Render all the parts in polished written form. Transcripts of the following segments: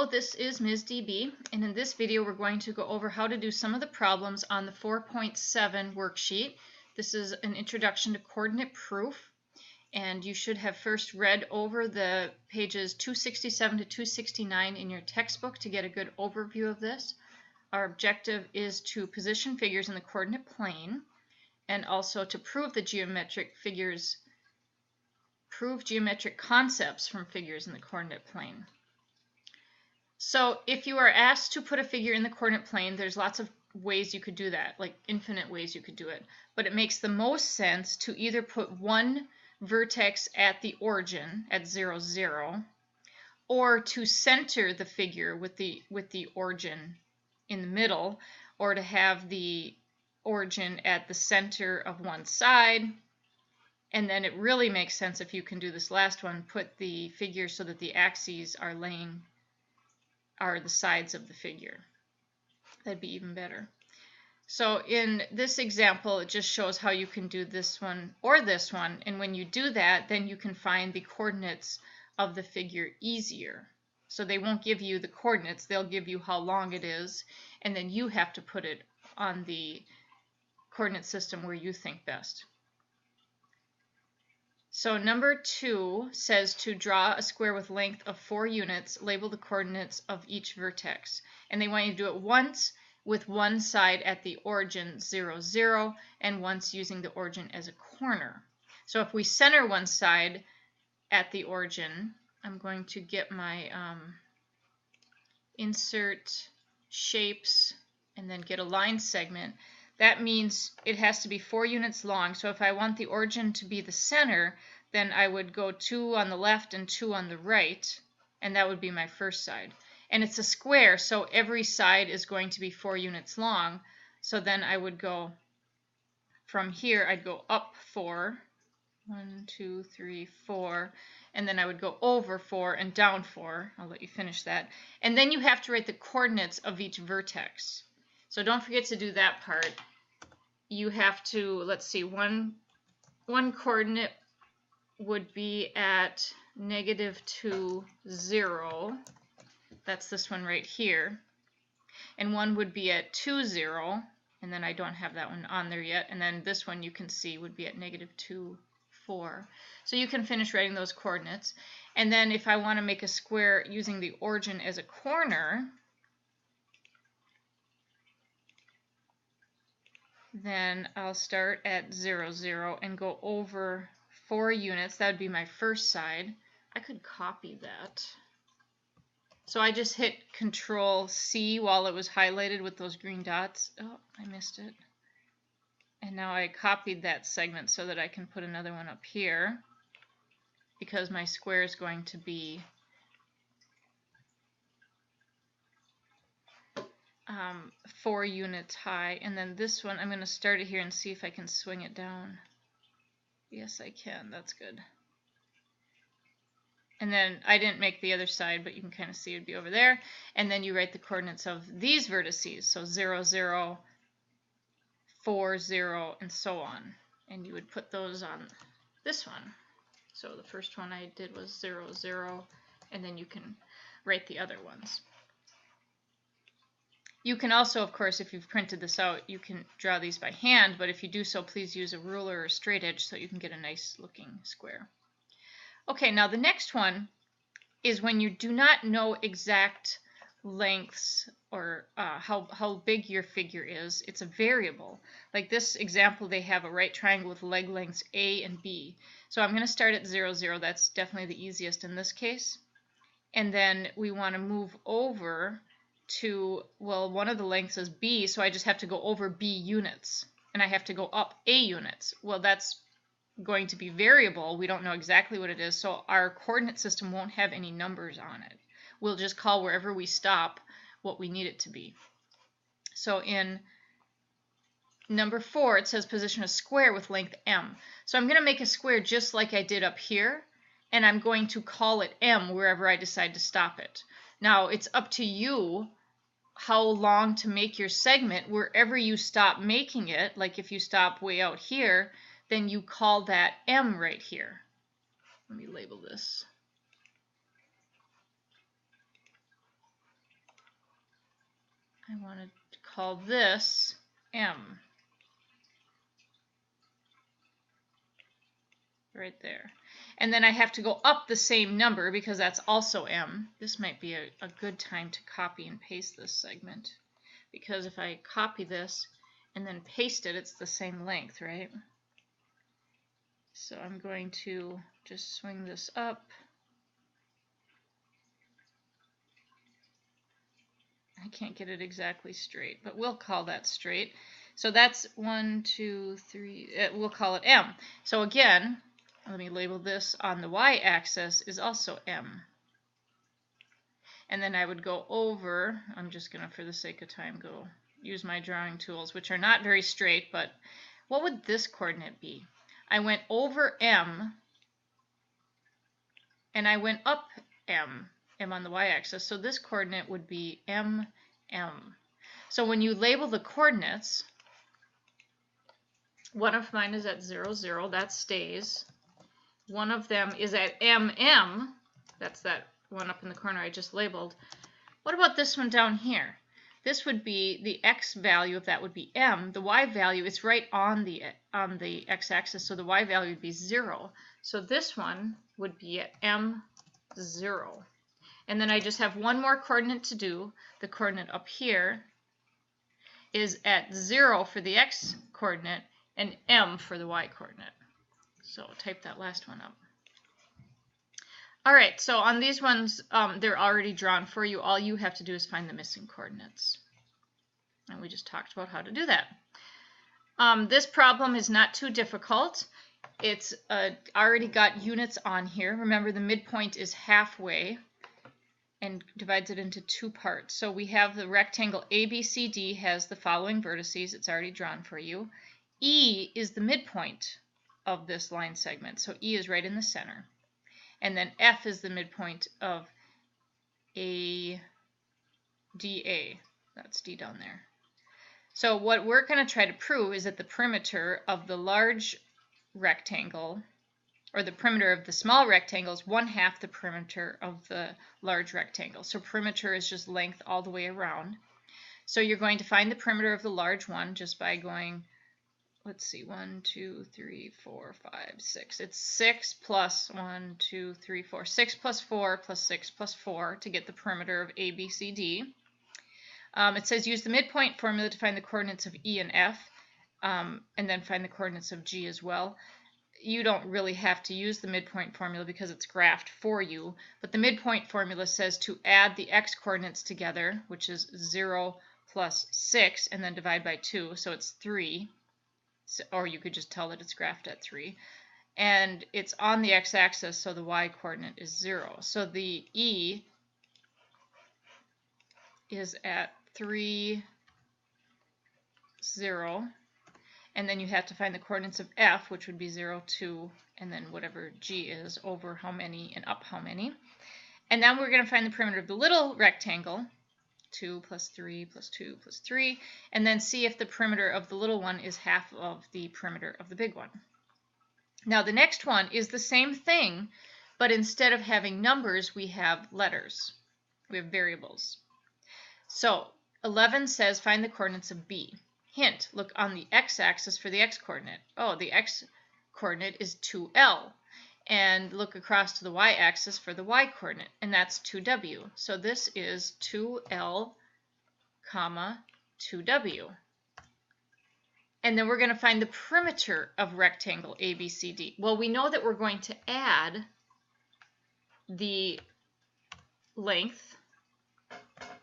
Hello, this is Ms. DB, and in this video we're going to go over how to do some of the problems on the 4.7 worksheet. This is an introduction to coordinate proof, and you should have first read over the pages 267 to 269 in your textbook to get a good overview of this. Our objective is to position figures in the coordinate plane and also to prove the geometric concepts from figures in the coordinate plane. So if you are asked to put a figure in the coordinate plane, there's lots of ways you could do that, like infinite ways you could do it. But it makes the most sense to either put one vertex at the origin at 0, 0, or to center the figure with the origin in the middle, or to have the origin at the center of one side. And then it really makes sense if you can do this last one, put the figure so that the axes are the sides of the figure. That'd be even better. So in this example, it just shows how you can do this one or this one, and when you do that, then you can find the coordinates of the figure easier. So they won't give you the coordinates, they'll give you how long it is, and then you have to put it on the coordinate system where you think best. So number 2 says to draw a square with length of 4 units, label the coordinates of each vertex. And they want you to do it once with one side at the origin 0, 0, and once using the origin as a corner. So if we center one side at the origin, I'm going to get my insert shapes and then get a line segment. That means it has to be 4 units long. So if I want the origin to be the center, then I would go 2 on the left and 2 on the right, and that would be my first side. And it's a square, so every side is going to be 4 units long. So then I would go from here, I'd go up 4, 1, 2, 3, 4, and then I would go over 4 and down 4. I'll let you finish that. And then you have to write the coordinates of each vertex. So don't forget to do that part. You have to, let's see, one coordinate would be at -2, 0. That's this one right here. And one would be at 2, 0. And then I don't have that one on there yet. And then this one you can see would be at -2, 4. So you can finish writing those coordinates. And then if I want to make a square using the origin as a corner, then I'll start at 0, 0 and go over 4 units. That would be my first side. I could copy that. So I just hit Control C while it was highlighted with those green dots. Oh, I missed it. And now I copied that segment so that I can put another one up here, because my square is going to be 4 units high. And then this one, I'm going to start it here and see if I can swing it down. Yes, I can. That's good. And then I didn't make the other side, but you can kind of see it would be over there. And then you write the coordinates of these vertices. So 0, 0, 4, 0, and so on. And you would put those on this one. So the first one I did was 0, 0, and then you can write the other ones. You can also, of course, if you've printed this out, you can draw these by hand, but if you do so, please use a ruler or a straight edge so you can get a nice looking square. Okay, now the next one is when you do not know exact lengths or how big your figure is. It's a variable. Like this example, they have a right triangle with leg lengths A and B. So I'm going to start at 0, 0. That's definitely the easiest in this case. And then we want to move over to, well, one of the lengths is B, so I just have to go over B units. And I have to go up A units. Well, that's going to be variable. We don't know exactly what it is, so our coordinate system won't have any numbers on it. We'll just call wherever we stop what we need it to be. So in number 4, it says position a square with length M. So I'm going to make a square just like I did up here, and I'm going to call it M wherever I decide to stop it. Now, it's up to you how long to make your segment. Wherever you stop making it, like if you stop way out here, then you call that M right here. Let me label this. I want to call this M. Right there. And then I have to go up the same number because that's also M. This might be a good time to copy and paste this segment, because if I copy this and then paste it, it's the same length, right? So I'm going to just swing this up. I can't get it exactly straight, but we'll call that straight. So that's 1, 2, 3, we'll call it M. So again, let me label this on the y-axis is also M. And then I would go over, I'm just going to, for the sake of time, go use my drawing tools, which are not very straight, but what would this coordinate be? I went over M, and I went up M on the y-axis, so this coordinate would be M. So when you label the coordinates, one of mine is at 0, 0, that stays. One of them is at MM, that's that one up in the corner I just labeled. What about this one down here? This would be the x value of that would be M. The y value is right on the x-axis, so the y value would be 0. So this one would be at M0. And then I just have one more coordinate to do. The coordinate up here is at 0 for the x coordinate and M for the y coordinate. So type that last one up. All right, so on these ones, they're already drawn for you. All you have to do is find the missing coordinates. And we just talked about how to do that. This problem is not too difficult. It's already got units on here. Remember, the midpoint is halfway and divides it into two parts. So we have the rectangle ABCD has the following vertices. It's already drawn for you. E is the midpoint of this line segment. So E is right in the center. And then F is the midpoint of ADA. That's D down there. So what we're going to try to prove is that the perimeter of the large rectangle, or the perimeter of the small rectangle, is 1/2 the perimeter of the large rectangle. So perimeter is just length all the way around. So you're going to find the perimeter of the large one just by going, let's see, 1, 2, 3, 4, 5, 6. It's 6 plus 1, 2, 3, 4. 6 plus 4 plus 6 plus 4 to get the perimeter of ABCD. It says use the midpoint formula to find the coordinates of E and F, and then find the coordinates of G as well. You don't really have to use the midpoint formula because it's graphed for you, but the midpoint formula says to add the x coordinates together, which is 0 plus 6, and then divide by 2, so it's 3. So, or you could just tell that it's graphed at 3. And it's on the x-axis, so the y-coordinate is 0. So the E is at 3, 0. And then you have to find the coordinates of F, which would be 0, 2, and then whatever G is, over how many and up how many. And then we're going to find the perimeter of the little rectangle, 2 plus 3 plus 2 plus 3, and then see if the perimeter of the little one is 1/2 of the perimeter of the big one. Now the next one is the same thing, but instead of having numbers, we have letters. We have variables. So 11 says find the coordinates of B. Hint, look on the x-axis for the x-coordinate. Oh, the x-coordinate is 2L. And look across to the y-axis for the y-coordinate, and that's 2W. So this is 2L, 2W. And then we're going to find the perimeter of rectangle ABCD. Well, we know that we're going to add the length,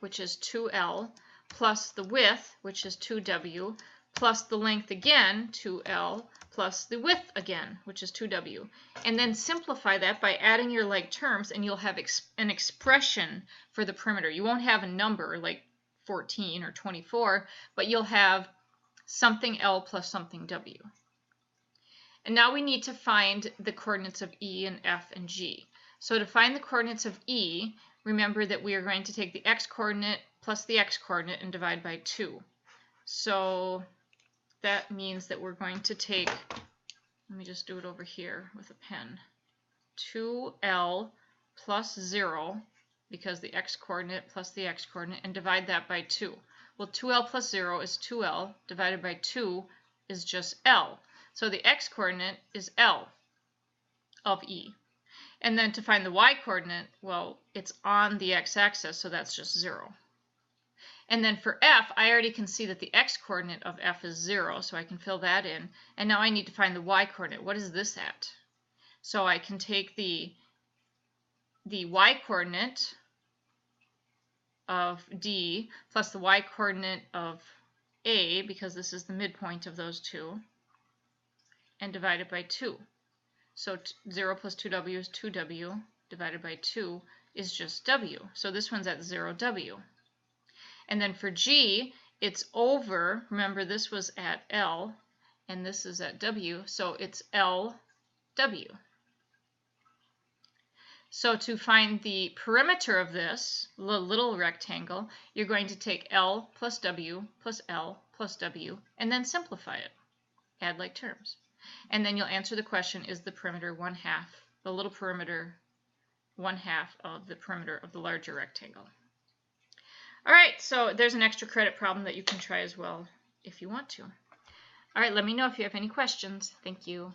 which is 2L, plus the width, which is 2W, plus the length again, 2L, plus the width again, which is 2W. And then simplify that by adding your like terms, and you'll have an expression for the perimeter. You won't have a number like 14 or 24, but you'll have something L plus something W. And now we need to find the coordinates of E and F and G. So to find the coordinates of E, remember that we are going to take the x-coordinate plus the x-coordinate and divide by 2. So that means that we're going to take, let me just do it over here with a pen, 2L plus 0, because the x-coordinate plus the x-coordinate, and divide that by 2. Well, 2L plus 0 is 2L divided by 2 is just L. So the x-coordinate is L of E. And then to find the y-coordinate, well, it's on the x-axis, so that's just 0. And then for F, I already can see that the x-coordinate of F is 0, so I can fill that in. And now I need to find the y-coordinate. What is this at? So I can take the y-coordinate of D plus the y-coordinate of A, because this is the midpoint of those two, and divide it by 2. So 0 plus 2w is 2w, divided by 2 is just w. So this one's at 0w. And then for G, it's over, remember this was at L, and this is at W, so it's LW. So to find the perimeter of this little rectangle, you're going to take L plus W plus L plus W, and then simplify it. Add like terms. And then you'll answer the question, is the perimeter 1/2, the little perimeter 1/2 of the perimeter of the larger rectangle? All right, so there's an extra credit problem that you can try as well if you want to. All right, let me know if you have any questions. Thank you.